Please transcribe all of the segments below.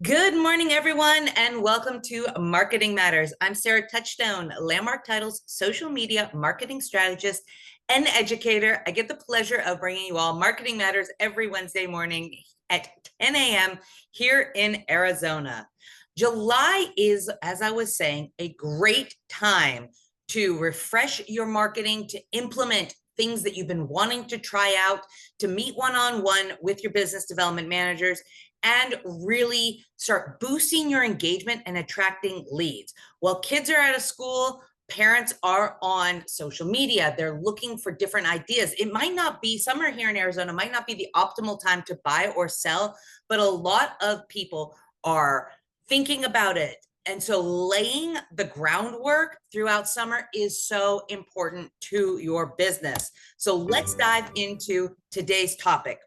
Good morning, everyone, and welcome to Marketing Matters. I'm Sarah Touchstone, Landmark Titles social media marketing strategist and educator. I get the pleasure of bringing you all Marketing Matters every Wednesday morning at 10 a.m. here in Arizona. July is, as I was saying, a great time to refresh your marketing, to implement things that you've been wanting to try out, to meet one-on-one with your business development managers, and really start boosting your engagement and attracting leads. While kids are out of school, parents are on social media. They're looking for different ideas. It might not be, summer here in Arizona might not be the optimal time to buy or sell, but a lot of people are thinking about it. And so laying the groundwork throughout summer is so important to your business. So let's dive into today's topic.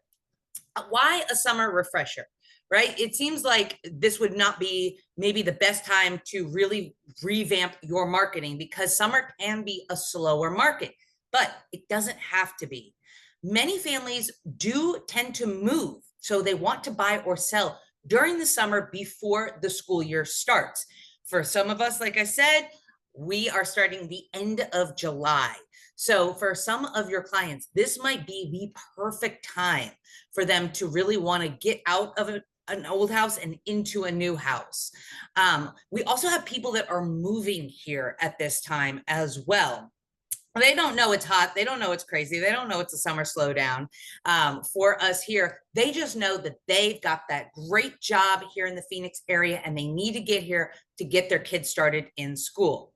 Why a summer refresher? Right? It seems like this would not be maybe the best time to really revamp your marketing because summer can be a slower market, but it doesn't have to be. Many families do tend to move, so they want to buy or sell during the summer before the school year starts. For some of us, like I said, we are starting the end of July. So for some of your clients, this might be the perfect time for them to really want to get out of an old house and into a new house. We also have people that are moving here at this time as well. They don't know it's hot. They don't know it's crazy. They don't know it's a summer slowdown. For us here, they just know that they've got that great job here in the Phoenix area and they need to get here to get their kids started in school.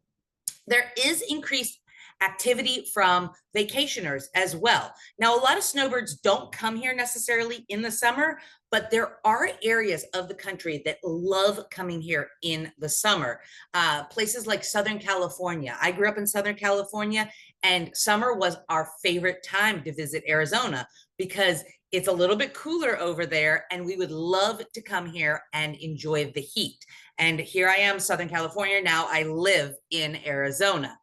There is increased activity from vacationers as well. Now, a lot of snowbirds don't come here necessarily in the summer, but there are areas of the country that love coming here in the summer. Places like Southern California. I grew up in Southern California, and summer was our favorite time to visit Arizona because it's a little bit cooler over there, and we would love to come here and enjoy the heat. And here I am, Southern California. Now I live in Arizona.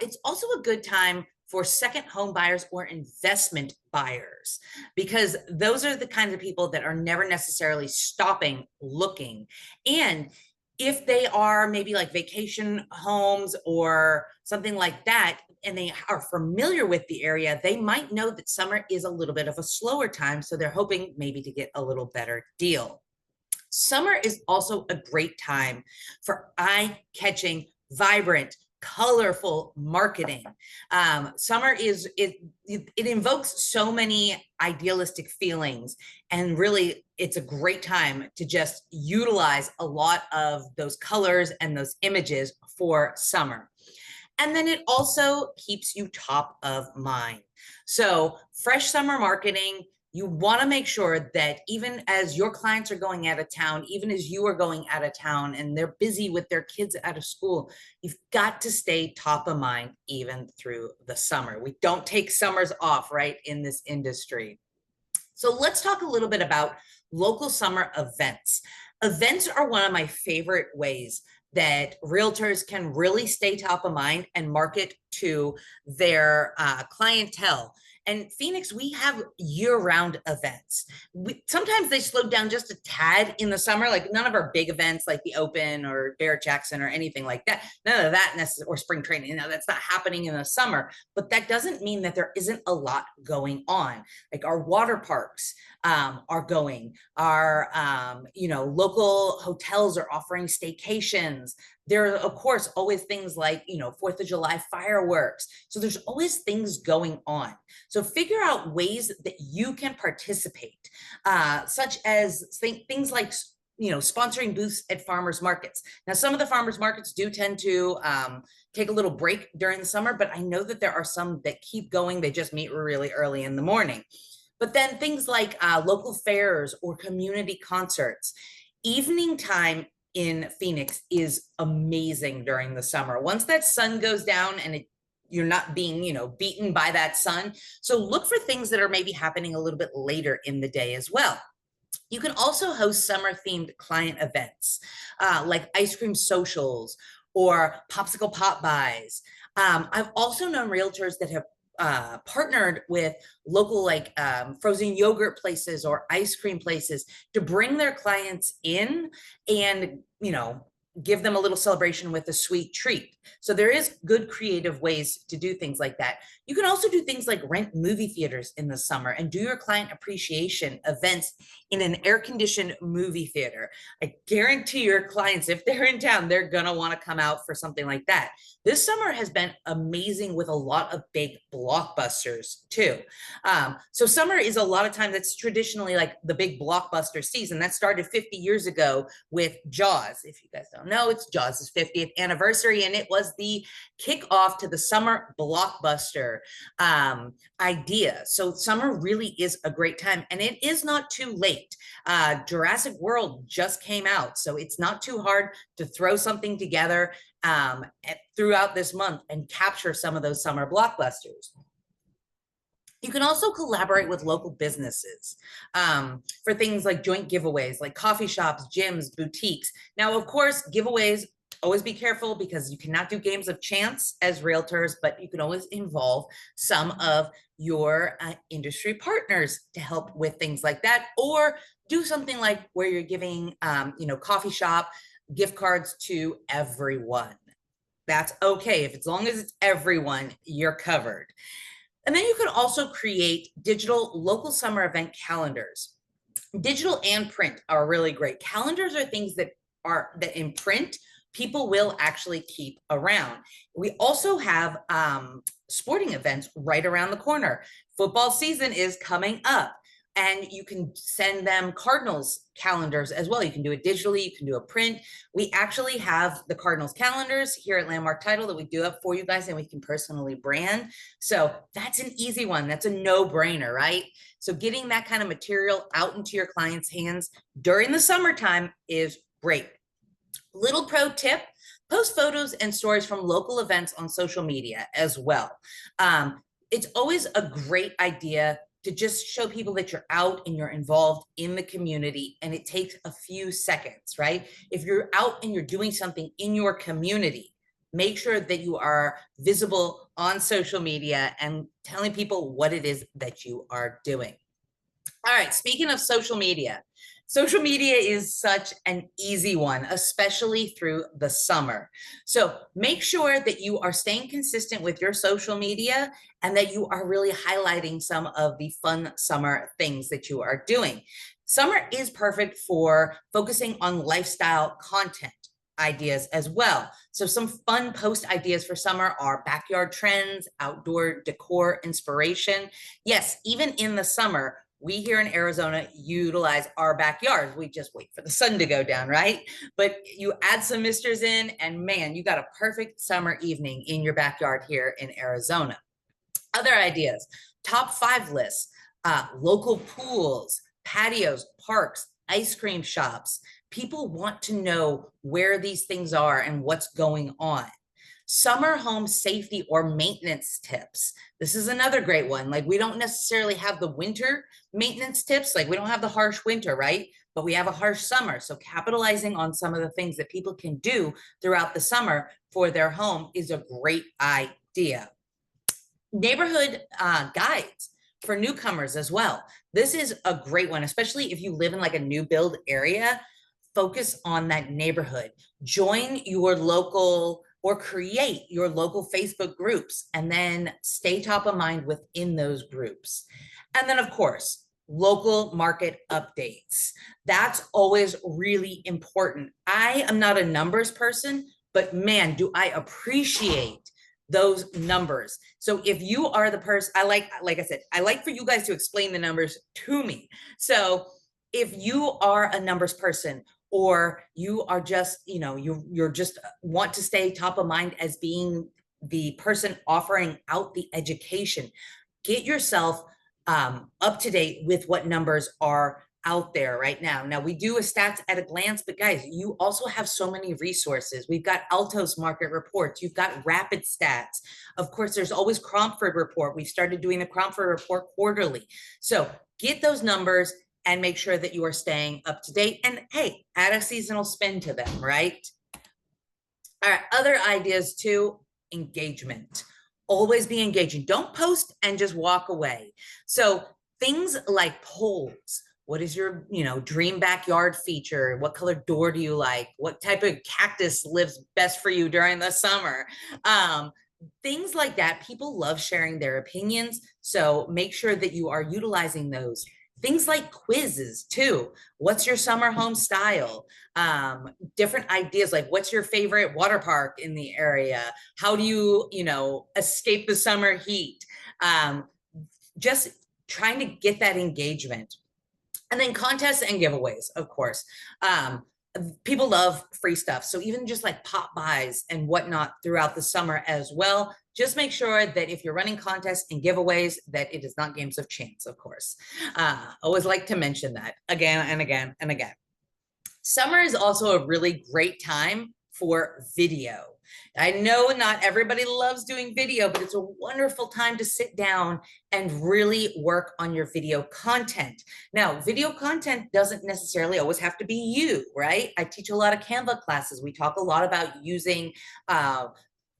It's also a good time for second home buyers or investment buyers, because those are the kinds of people that are never necessarily stopping looking. And if they are maybe like vacation homes or something like that, and they are familiar with the area, they might know that summer is a little bit of a slower time. So they're hoping maybe to get a little better deal. Summer is also a great time for eye-catching, vibrant, colorful marketing. Summer it invokes so many idealistic feelings, and really it's a great time to just utilize a lot of those colors and those images for summer. And then it also keeps you top of mind. So fresh summer marketing, you want to make sure that even as your clients are going out of town, even as you are going out of town and they're busy with their kids out of school, you've got to stay top of mind even through the summer. We don't take summers off, right, in this industry. So let's talk a little bit about local summer events. Events are one of my favorite ways that realtors can really stay top of mind and market to their clientele. And Phoenix, we have year-round events. Sometimes they slow down just a tad in the summer, like none of our big events like the Open or Barrett Jackson or anything like that. None of that or spring training. That's not happening in the summer. But that doesn't mean that there isn't a lot going on. Like our water parks are going. Our local hotels are offering staycations. There are, of course, always things like, 4th of July fireworks. So there's always things going on. So figure out ways that you can participate, such as things like, sponsoring booths at farmers markets. Now, some of the farmers markets do tend to take a little break during the summer, but I know that there are some that keep going. They just meet really early in the morning. But then things like local fairs or community concerts. Evening time in Phoenix is amazing during the summer. Once that sun goes down and you're not being, beaten by that sun. So look for things that are maybe happening a little bit later in the day as well. You can also host summer-themed client events like ice cream socials or popsicle pop buys. I've also known realtors that have partnered with local like frozen yogurt places or ice cream places to bring their clients in and, give them a little celebration with a sweet treat. So there is good creative ways to do things like that. You can also do things like rent movie theaters in the summer and do your client appreciation events in an air-conditioned movie theater. I guarantee your clients, if they're in town, they're gonna want to come out for something like that. This summer has been amazing with a lot of big blockbusters too. So summer is a lot of time that's traditionally like the big blockbuster season. That started 50 years ago with Jaws. If you guys don't know, it's Jaws' 50th anniversary, and it was the kickoff to the summer blockbuster idea. So summer really is a great time, and it is not too late. Jurassic World just came out, so it's not too hard to throw something together throughout this month and capture some of those summer blockbusters. You can also collaborate with local businesses for things like joint giveaways, like coffee shops, gyms, boutiques. Now, of course, giveaways, always be careful because you cannot do games of chance as realtors, but you can always involve some of your industry partners to help with things like that, or do something like where you're giving, coffee shop gift cards to everyone. That's okay. As long as it's everyone, you're covered. And then you can also create digital local summer event calendars. Digital and print are really great. Calendars are things that in print, people will actually keep around. We also have sporting events right around the corner. Football season is coming up, and you can send them Cardinals calendars as well. You can do it digitally, you can do a print. We actually have the Cardinals calendars here at Landmark Title that we do up for you guys, and we can personally brand. So that's an easy one. That's a no-brainer, right? So getting that kind of material out into your clients' hands during the summertime is great. Little pro tip, post photos and stories from local events on social media as well. It's always a great idea to just show people that you're out and you're involved in the community, and it takes a few seconds, right? If you're out and you're doing something in your community, make sure that you are visible on social media and telling people what it is that you are doing. All right, speaking of social media is such an easy one, especially through the summer. So make sure that you are staying consistent with your social media and that you are really highlighting some of the fun summer things that you are doing. Summer is perfect for focusing on lifestyle content ideas as well. So some fun post ideas for summer are backyard trends, outdoor decor inspiration. Yes, even in the summer, we here in Arizona utilize our backyards. We just wait for the sun to go down, right? But you add some misters in, and man, you got a perfect summer evening in your backyard here in Arizona. Other ideas, top 5 lists, local pools, patios, parks, ice cream shops. People want to know where these things are and what's going on. Summer home safety or maintenance tips. This is another great one. Like, we don't necessarily have the winter maintenance tips. Like, we don't have the harsh winter, right? But we have a harsh summer. So capitalizing on some of the things that people can do throughout the summer for their home is a great idea. Neighborhood guides for newcomers as well. This is a great one, especially if you live in like a new build area. Focus on that neighborhood. Join your local or create your local Facebook groups, and then stay top of mind within those groups. And then, of course, local market updates. That's always really important. I am not a numbers person, but man, do I appreciate those numbers. So if you are the person, like I said, I like for you guys to explain the numbers to me. So if you are a numbers person, or you are just, you're just want to stay top of mind as being the person offering out the education, get yourself up to date with what numbers are out there right now. Now, we do a stats at a glance, but guys, you also have so many resources. We've got Altos market reports. You've got Rapid Stats. Of course, there's always Cromford report. We've started doing the Cromford report quarterly. So get those numbers and make sure that you are staying up to date. And hey, add a seasonal spin to them, right? All right, other ideas too, engagement. always be engaging. Don't post and just walk away. So things like polls. What is your, dream backyard feature? What color door do you like? What type of cactus lives best for you during the summer? Um, Things like that. People love sharing their opinions. So make sure that you are utilizing those. Things like quizzes too. What's your summer home style? Different ideas like what's your favorite water park in the area? How do you, escape the summer heat? Um, just trying to get that engagement. And then contests and giveaways, of course. People love free stuff. So even just like pop buys and whatnot throughout the summer as well. Just make sure that if you're running contests and giveaways, that it is not games of chance, of course. Always like to mention that again and again and again. Summer is also a really great time for video. I know not everybody loves doing video, but it's a wonderful time to sit down and really work on your video content. Now, video content doesn't necessarily always have to be you, right? I teach a lot of Canva classes. We talk a lot about using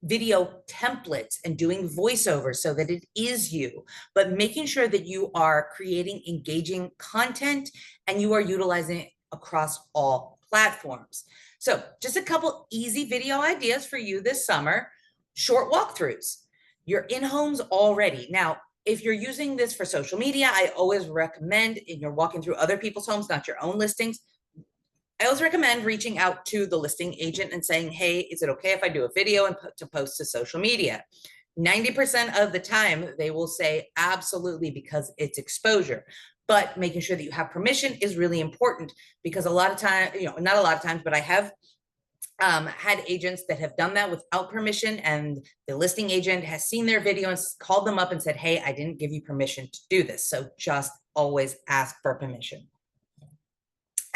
video templates and doing voiceover so that it is you, but making sure that you are creating engaging content and you are utilizing it across all platforms. So just a couple easy video ideas for you this summer. Short walkthroughs. You're in homes already. Now, if you're using this for social media, I always recommend, and you're walking through other people's homes, not your own listings, I always recommend reaching out to the listing agent and saying, hey, is it okay if I do a video and post to social media? 90% of the time, they will say absolutely, because it's exposure. But making sure that you have permission is really important, because a lot of times, not a lot of times, but I have had agents that have done that without permission, and the listing agent has seen their video and called them up and said, hey, I didn't give you permission to do this. So just always ask for permission.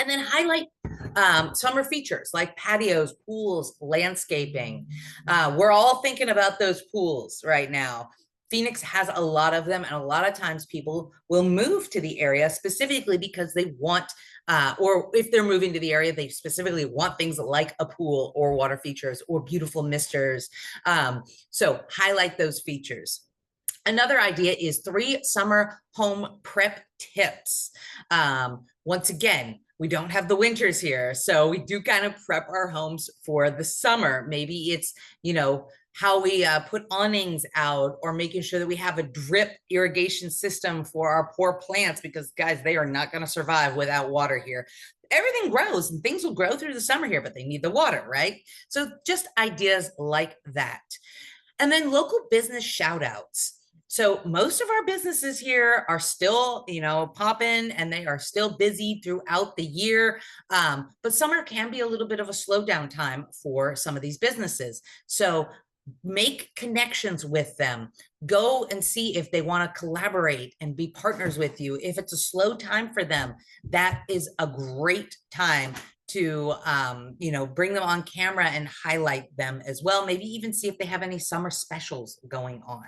And then highlight summer features like patios, pools, landscaping. We're all thinking about those pools right now. Phoenix has a lot of them, and a lot of times people will move to the area specifically because they want, or if they're moving to the area, they specifically want things like a pool or water features or beautiful misters. So highlight those features. Another idea is 3 summer home prep tips. Once again, we don't have the winters here, so we do kind of prep our homes for the summer. Maybe it's, how we put awnings out, or making sure that we have a drip irrigation system for our poor plants, because guys, they are not going to survive without water here. Everything grows and things will grow through the summer here, but they need the water, right? So just ideas like that. And then local business shout outs. So most of our businesses here are still, popping, and they are still busy throughout the year. But summer can be a little bit of a slowdown time for some of these businesses. So make connections with them. Go and see if they want to collaborate and be partners with you. If it's a slow time for them, that is a great time to bring them on camera and highlight them as well. Maybe even see if they have any summer specials going on.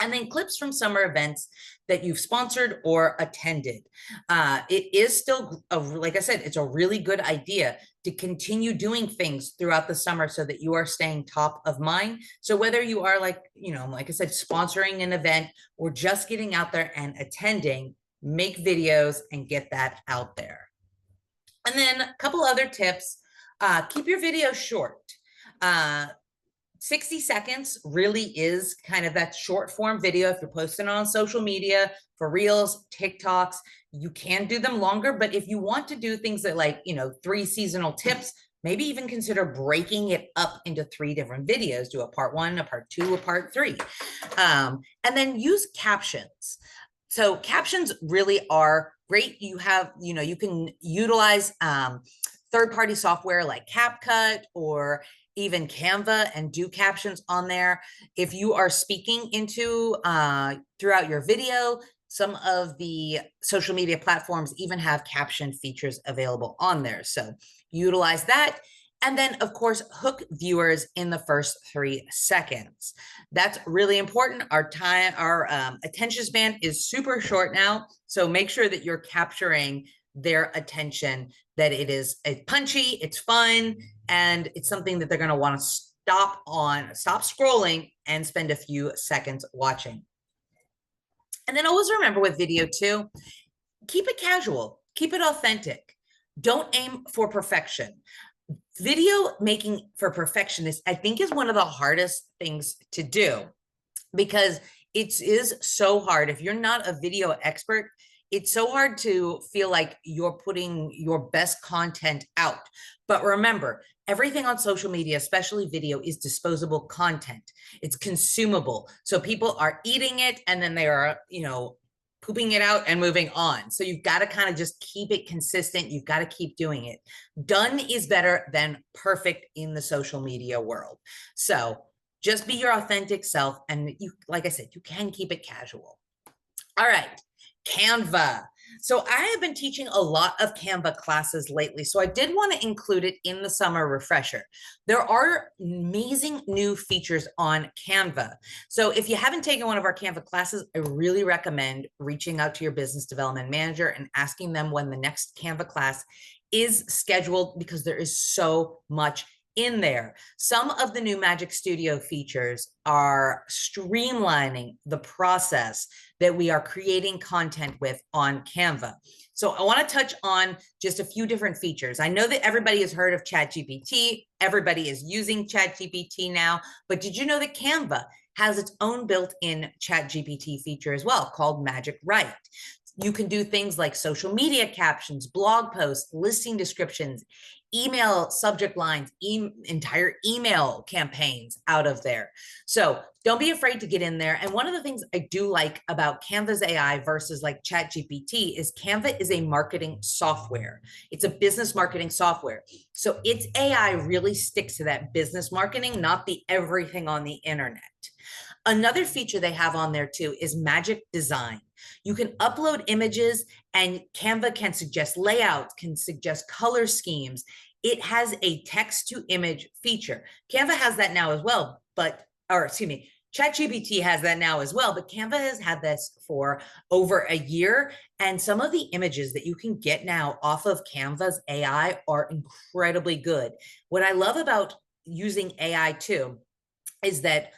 And then clips from summer events that you've sponsored or attended. It is still, like I said, it's a really good idea to continue doing things throughout the summer so that you are staying top of mind. So whether you are like I said, sponsoring an event or just getting out there and attending, make videos and get that out there. And then a couple other tips, keep your videos short. 60 seconds really is kind of that short form video. If you're posting on social media for Reels, TikToks, you can do them longer. But if you want to do things that 3 seasonal tips, maybe even consider breaking it up into 3 different videos. Do a part 1, a part 2, a part 3. And then use captions. So captions really are great. You have, you can utilize third-party software like CapCut or even Canva and do captions on there. If you are speaking into throughout your video, some of the social media platforms even have caption features available on there. So utilize that. And then, of course, hook viewers in the first 3 seconds. That's really important. Our attention span is super short now. So make sure that you're capturing their attention, that it is punchy, it's fun, and it's something that they're going to want to stop scrolling and spend a few seconds watching. And then always remember with video too, keep it casual, keep it authentic. Don't aim for perfection. Video making for perfectionists, I think, is one of the hardest things to do because it is so hard. If you're not a video expert, it's so hard to feel like you're putting your best content out. But remember, everything on social media, especially video, is disposable content. It's consumable. So people are eating it and then they are, pooping it out and moving on. So you've got to kind of just keep it consistent. You've got to keep doing it. Done is better than perfect in the social media world. So just be your authentic self. And you, like I said, you can keep it casual. All right, Canva. So I have been teaching a lot of Canva classes lately. So I did want to include it in the summer refresher. There are amazing new features on Canva. So if you haven't taken one of our Canva classes, I really recommend reaching out to your business development manager and asking them when the next Canva class is scheduled, because there is so much in there. Some of the new Magic Studio features are streamlining the process that we are creating content with on Canva. So I want to touch on just a few different features. I know that everybody has heard of ChatGPT. Everybody is using ChatGPT now, but did you know that Canva has its own built-in ChatGPT feature as well called Magic Write? You can do things like social media captions, blog posts, listing descriptions, email subject lines, entire email campaigns out of there. So don't be afraid to get in there. And one of the things I do like about Canva's AI versus like ChatGPT is Canva is a marketing software. It's a business marketing software. So its AI really sticks to that business marketing, not the everything on the internet. Another feature they have on there too is Magic Design. You can upload images and Canva can suggest layouts, can suggest color schemes. It has a text to image feature. Canva has that now as well, ChatGPT has that now as well, but Canva has had this for over a year. And some of the images that you can get now off of Canva's AI are incredibly good. What I love about using AI too is that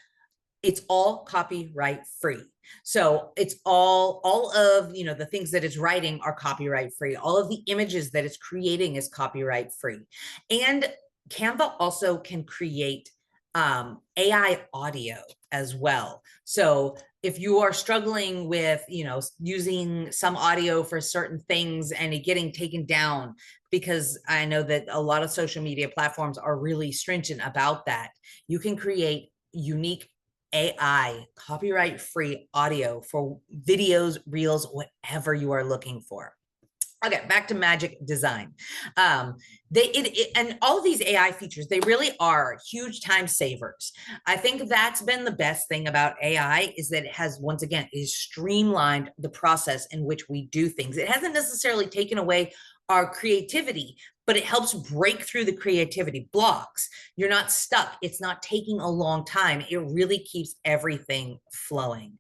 it's all copyright free. So it's all of, the things that it's writing are copyright free. All of the images that it's creating is copyright free. And Canva also can create AI audio as well. So if you are struggling with, using some audio for certain things and it getting taken down, because I know that a lot of social media platforms are really stringent about that, you can create unique AI copyright-free audio for videos, reels, whatever you are looking for. Okay, back to Magic Design. And all of these AI features, they really are huge time savers. I think that's been the best thing about AI is that it has, once again, is streamlined the process in which we do things. It hasn't necessarily taken away our creativity, but it helps break through the creativity blocks. You're not stuck. It's not taking a long time. It really keeps everything flowing.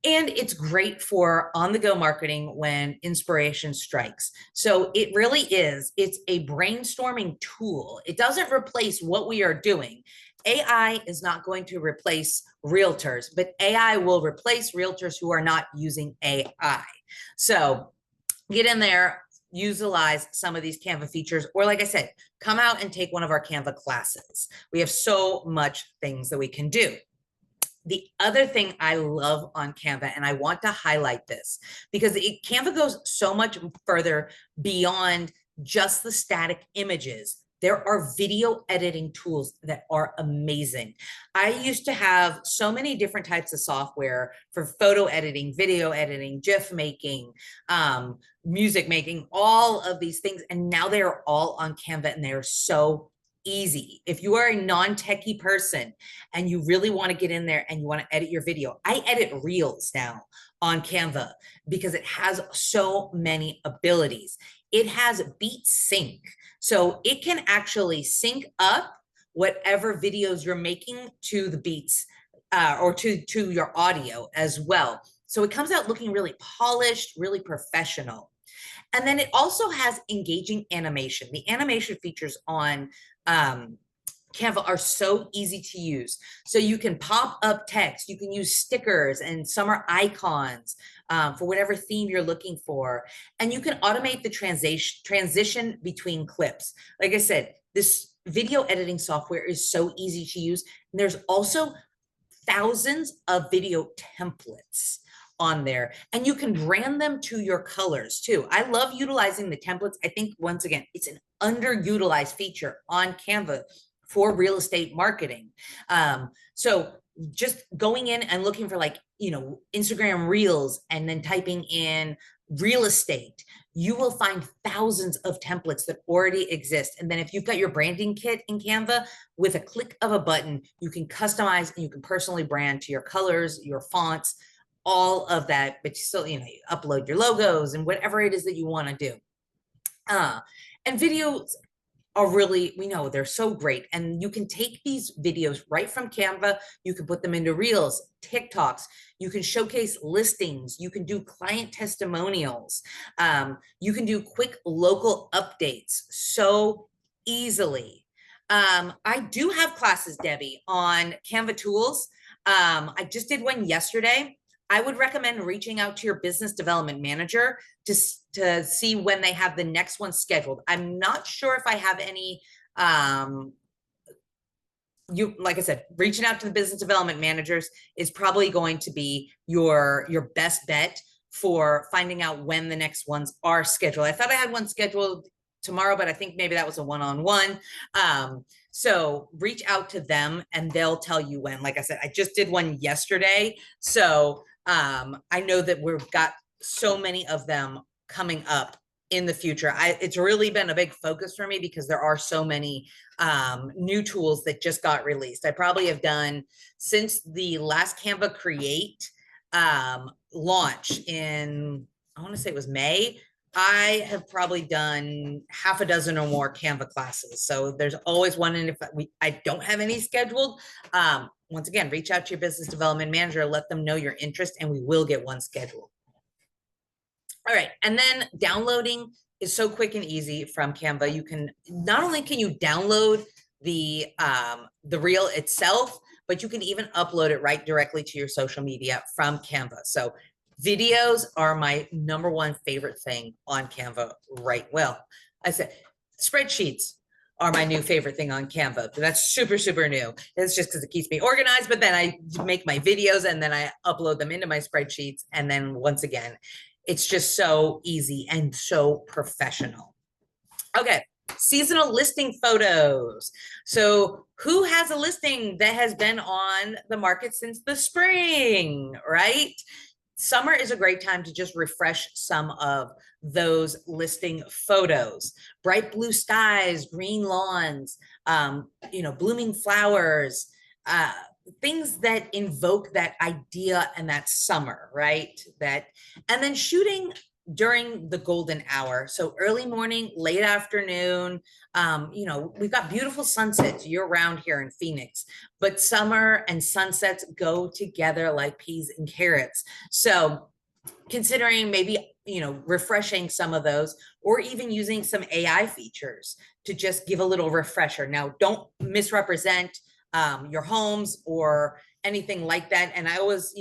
And it's great for on-the-go marketing when inspiration strikes. So it really is, it's a brainstorming tool. It doesn't replace what we are doing. AI is not going to replace realtors, but AI will replace realtors who are not using AI. So get in there, utilize some of these Canva features, or like I said, come out and take one of our Canva classes. We have so much things that we can do. The other thing I love on Canva, and I want to highlight this because Canva goes so much further beyond just the static images. There are video editing tools that are amazing. I used to have so many different types of software for photo editing, video editing, GIF making, music making, all of these things. And now they are all on Canva and they are so easy. If you are a non-techie person and you really want to get in there and you want to edit your video, I edit reels now on Canva because it has so many abilities. It has beat sync. So it can actually sync up whatever videos you're making to the beats or to your audio as well. So it comes out looking really polished, really professional. And then it also has engaging animation. The animation features on Canva are so easy to use. So you can pop up text, you can use stickers and summer icons for whatever theme you're looking for. And you can automate the transition between clips. Like I said, this video editing software is so easy to use. And there's also thousands of video templates on there, and you can brand them to your colors too. I love utilizing the templates. I think, once again, it's an underutilized feature on Canva for real estate marketing. So just going in and looking for, like, Instagram reels and then typing in real estate, you will find thousands of templates that already exist. And then if you've got your branding kit in Canva, with a click of a button, you can customize and you can personally brand to your colors, your fonts, all of that. But you still, you upload your logos and whatever it is that you want to do. And videos are really, we know they're so great. And you can take these videos right from Canva. You can put them into Reels, TikToks. You can showcase listings. You can do client testimonials. You can do quick local updates so easily. I do have classes, Debbie, on Canva tools. I just did one yesterday. I would recommend reaching out to your business development manager to see when they have the next one scheduled. I'm not sure if I have any, like I said, reaching out to the business development managers is probably going to be your best bet for finding out when the next ones are scheduled. I thought I had one scheduled tomorrow, but I think maybe that was a one-on-one. So reach out to them and they'll tell you when. Like I said, I just did one yesterday. So I know that we've got so many of them coming up in the future. It's really been a big focus for me because there are so many new tools that just got released. I probably have done, since the last Canva Create launch in, I want to say it was May, I have probably done half a dozen or more Canva classes. So there's always one. And if I don't have any scheduled, once again, reach out to your business development manager, let them know your interest, and we will get one scheduled. All right. And then downloading is so quick and easy from Canva. You can, not only can you download the reel itself, but you can even upload it right directly to your social media from Canva. So videos are my number one favorite thing on Canva, right? Well, I said spreadsheets are my new favorite thing on Canva. That's super, super new. It's just because it keeps me organized, but then I make my videos and then I upload them into my spreadsheets. And then once again, it's just so easy and so professional. Okay, seasonal listing photos. So who has a listing that has been on the market since the spring, right? Summer is a great time to just refresh some of those listing photos. Bright blue skies, green lawns, blooming flowers, things that invoke that idea and that summer, right? And then shooting during the golden hour. So early morning, late afternoon, we've got beautiful sunsets year round here in Phoenix, but summer and sunsets go together like peas and carrots. So considering maybe, refreshing some of those, or even using some AI features to just give a little refresher. Now, don't misrepresent your homes or anything like that. And I always,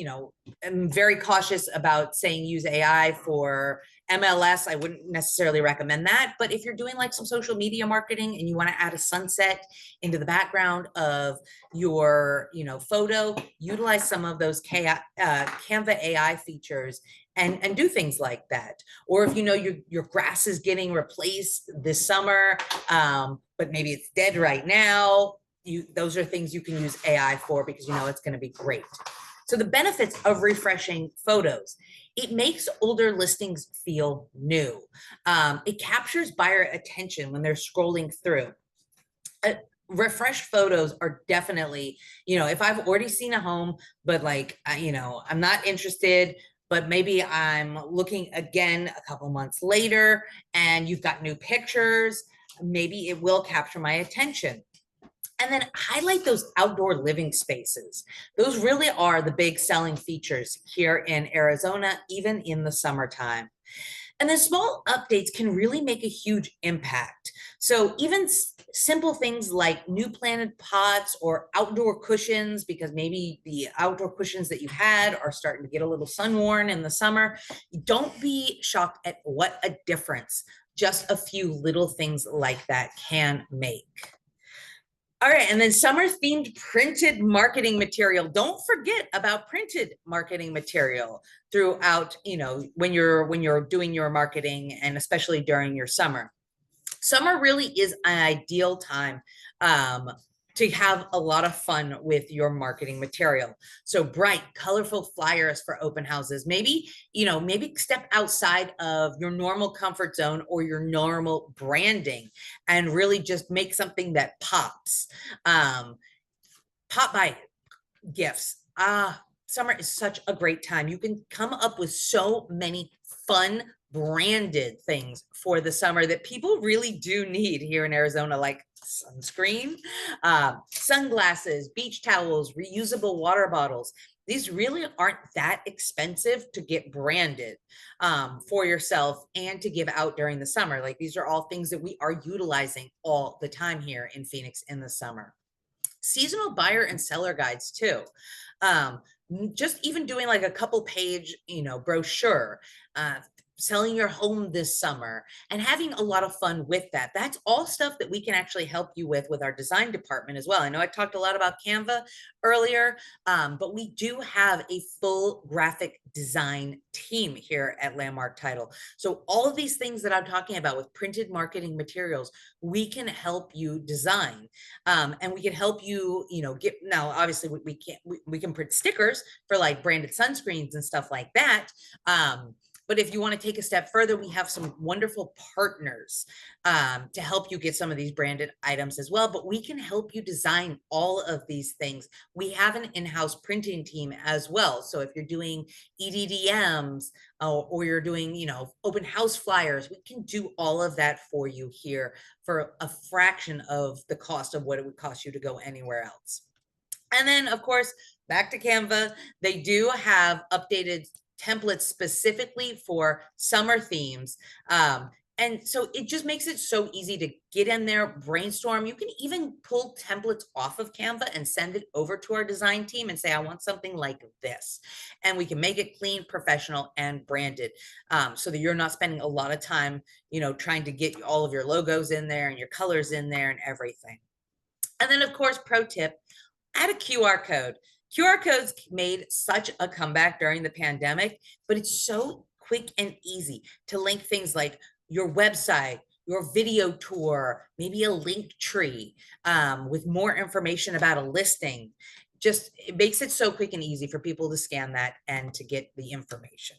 am very cautious about saying use AI for MLS. I wouldn't necessarily recommend that. But if you're doing like some social media marketing and you want to add a sunset into the background of your, photo, utilize some of those Canva AI features and do things like that. Or if your grass is getting replaced this summer, but maybe it's dead right now, those are things you can use AI for, because it's going to be great. So the benefits of refreshing photos: it makes older listings feel new. It captures buyer attention when they're scrolling through. Refreshed photos are definitely, if I've already seen a home, but I'm not interested, but maybe I'm looking again a couple months later and you've got new pictures, maybe it will capture my attention. And then highlight those outdoor living spaces. Those really are the big selling features here in Arizona, even in the summertime. And then small updates can really make a huge impact. So even simple things like new planted pots or outdoor cushions, because maybe the outdoor cushions that you had are starting to get a little sun worn in the summer, don't be shocked at what a difference just a few little things like that can make. All right, and then summer themed printed marketing material. Don't forget about printed marketing material throughout, when you're doing your marketing, and especially during your summer. Summer really is an ideal time to have a lot of fun with your marketing material. So bright, colorful flyers for open houses. Maybe, maybe step outside of your normal comfort zone or your normal branding and really just make something that pops. Pop by gifts. Summer is such a great time. You can come up with so many fun branded things for the summer that people really do need here in Arizona, like sunscreen, sunglasses, beach towels, reusable water bottles. These really aren't that expensive to get branded for yourself and to give out during the summer. Like, these are all things that we are utilizing all the time here in Phoenix in the summer. Seasonal buyer and seller guides too. Just even doing like a couple page, brochure, selling your home this summer and having a lot of fun with that. That's all stuff that we can actually help you with our design department as well. I know I talked a lot about Canva earlier, but we do have a full graphic design team here at Landmark Title. So all of these things that I'm talking about with printed marketing materials, we can help you design, and we can help you, get, now obviously we can print stickers for like branded sunscreens and stuff like that. But if you want to take a step further, we have some wonderful partners to help you get some of these branded items as well. But we can help you design all of these things. We have an in-house printing team as well. So if you're doing EDDMs or you're doing, open house flyers, we can do all of that for you here for a fraction of the cost of what it would cost you to go anywhere else. And then, of course, back to Canva, they do have updated templates specifically for summer themes. And so it just makes it so easy to get in there, brainstorm. You can even pull templates off of Canva and send it over to our design team and say, I want something like this. And we can make it clean, professional, and branded, so that you're not spending a lot of time, trying to get all of your logos in there and your colors in there and everything. And then, of course, pro tip, add a QR code. QR codes made such a comeback during the pandemic, but it's so quick and easy to link things like your website, your video tour, maybe a link tree with more information about a listing. Just, it makes it so quick and easy for people to scan that and to get the information.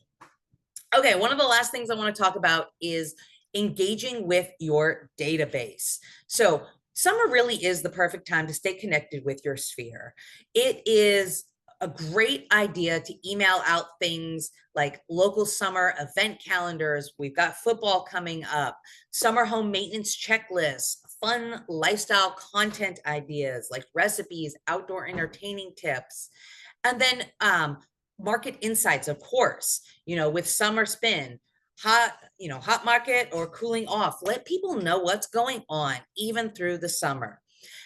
Okay, one of the last things I want to talk about is engaging with your database. So summer really is the perfect time to stay connected with your sphere. It is a great idea to email out things like local summer event calendars. We've got football coming up, summer home maintenance checklists, fun lifestyle content ideas like recipes, outdoor entertaining tips, and then market insights, of course, with summer spin, hot market or cooling off. Let people know what's going on even through the summer.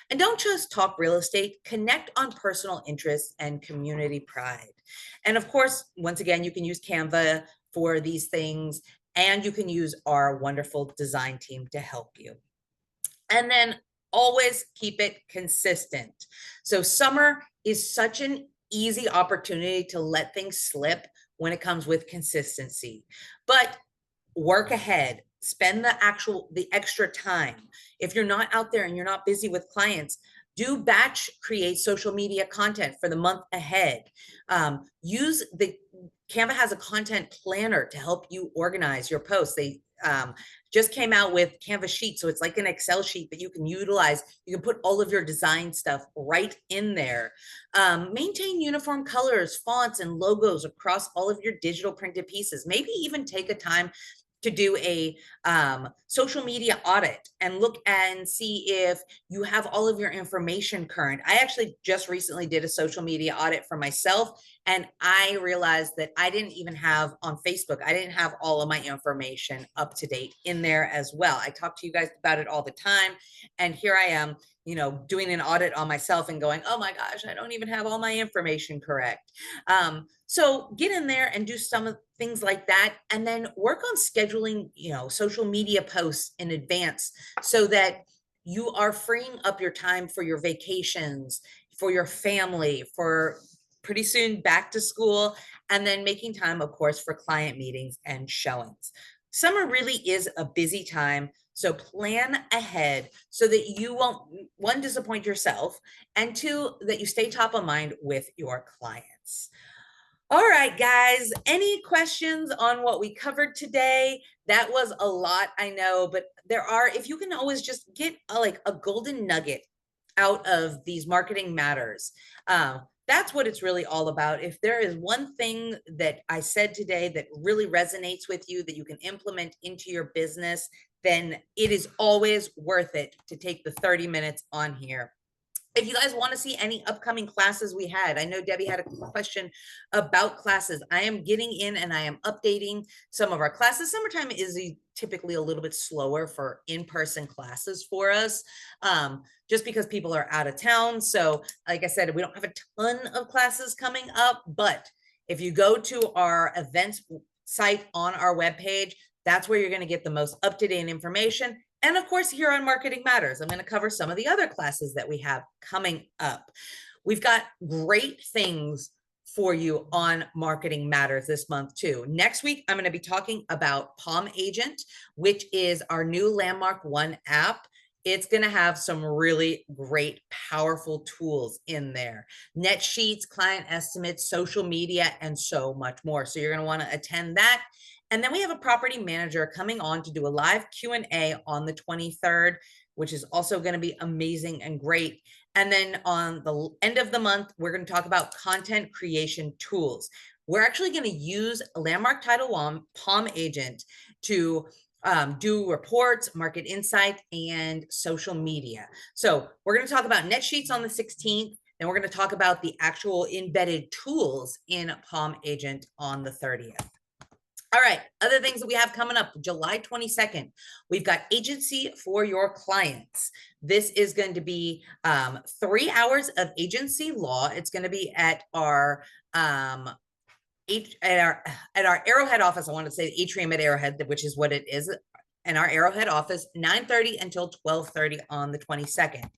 And don't just talk real estate, connect on personal interests and community pride. And of course, once again, you can use Canva for these things, and you can use our wonderful design team to help you. And then always keep it consistent. So summer is such an easy opportunity to let things slip when it comes with consistency, but work ahead, spend the extra time. If you're not out there and you're not busy with clients, do batch create social media content for the month ahead. Canva has a content planner to help you organize your posts. They just came out with Canva Sheets. So it's like an Excel sheet that you can utilize. You can put all of your design stuff right in there. Maintain uniform colors, fonts, and logos across all of your digital printed pieces. Maybe even take a time to do a social media audit and look and see if you have all of your information current. I actually just recently did a social media audit for myself, and I realized that I didn't even have on Facebook, I didn't have all of my information up to date in there as well. I talk to you guys about it all the time, and here I am, doing an audit on myself and going, oh my gosh, I don't even have all my information correct. So get in there and do some of things like that, and then work on scheduling, social media posts in advance so that you are freeing up your time for your vacations, for your family, for pretty soon back to school, and then making time, of course, for client meetings and showings. Summer really is a busy time. So plan ahead so that you won't, one, disappoint yourself, and two, that you stay top of mind with your clients. All right, guys, any questions on what we covered today? That was a lot, I know, but if you can always just get a golden nugget out of these marketing matters, that's what it's really all about. If there is one thing that I said today that really resonates with you that you can implement into your business, then it is always worth it to take the 30 minutes on here. If you guys want to see any upcoming classes we had, I know Debbie had a question about classes. I am getting in and I am updating some of our classes. Summertime is typically a little bit slower for in-person classes for us, just because people are out of town. So like I said, we don't have a ton of classes coming up, but if you go to our events site on our webpage, that's where you're going to get the most up-to-date information. And of course, here on Marketing Matters, I'm going to cover some of the other classes that we have coming up. We've got great things for you on Marketing Matters this month too. Next week, I'm going to be talking about Palm Agent, which is our new Landmark One app. It's going to have some really great, powerful tools in there. Net sheets, client estimates, social media, and so much more. So you're going to want to attend that. And then we have a property manager coming on to do a live Q&A on the 23rd, which is also going to be amazing and great. And then on the end of the month, we're going to talk about content creation tools. We're actually going to use Landmark Title One Palm Agent to do reports, market insight, and social media. So we're going to talk about net sheets on the 16th. Then we're going to talk about the actual embedded tools in Palm Agent on the 30th. All right, other things that we have coming up, July 22nd, we've got Agency for Your Clients. This is going to be 3 hours of agency law. It's going to be at our Arrowhead office. I want to say Atrium at Arrowhead, which is what it is, in our Arrowhead office, 9:30 until 12:30 on the 22nd.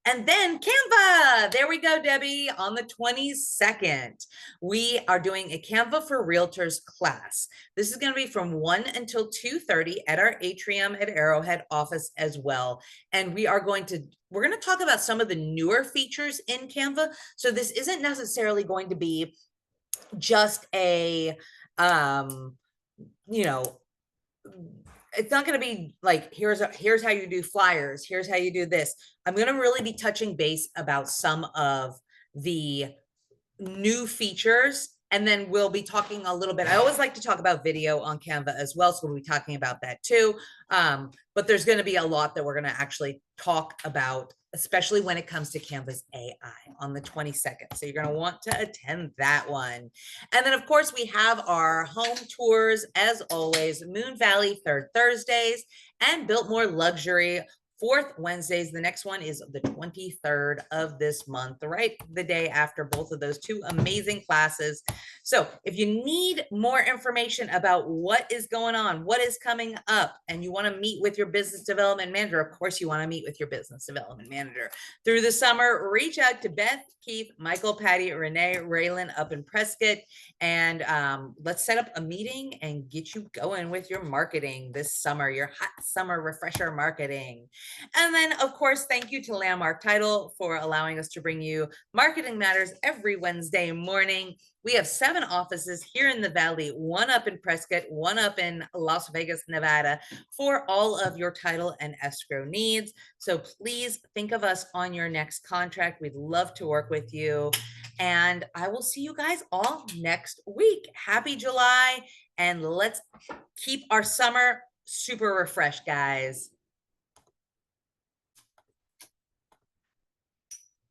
And then Canva, there we go, Debbie, on the 22nd. We are doing a Canva for Realtors class. This is going to be from 1 until 2:30 at our Atrium at Arrowhead office as well. And we're going to talk about some of the newer features in Canva. So this isn't necessarily going to be just a, it's not going to be like, here's how you do flyers, here's how you do this. I'm going to really be touching base about some of the new features, and then we'll be talking a little bit. I always like to talk about video on Canva as well, so we'll be talking about that too. But there's going to be a lot that we're going to actually talk about, especially when it comes to Canva's AI on the 22nd. So you're going to want to attend that one. And then, of course, we have our home tours, as always, Moon Valley, third Thursdays, and Biltmore Luxury, fourth Wednesdays. The next one is the 23rd of this month, right? The day after both of those two amazing classes. So if you need more information about what is going on, what is coming up, and you want to meet with your business development manager, of course, you want to meet with your business development manager through the summer, reach out to Beth, Keith, Michael, Patty, Renee, Raylan up in Prescott, and let's set up a meeting and get you going with your marketing this summer, your hot summer refresher marketing. And then, of course, thank you to Landmark Title for allowing us to bring you Marketing Matters every Wednesday morning. We have 7 offices here in the Valley, one up in Prescott, one up in Las Vegas, Nevada, for all of your title and escrow needs. So please think of us on your next contract. We'd love to work with you. And I will see you guys all next week. Happy July, and let's keep our summer super refreshed, guys.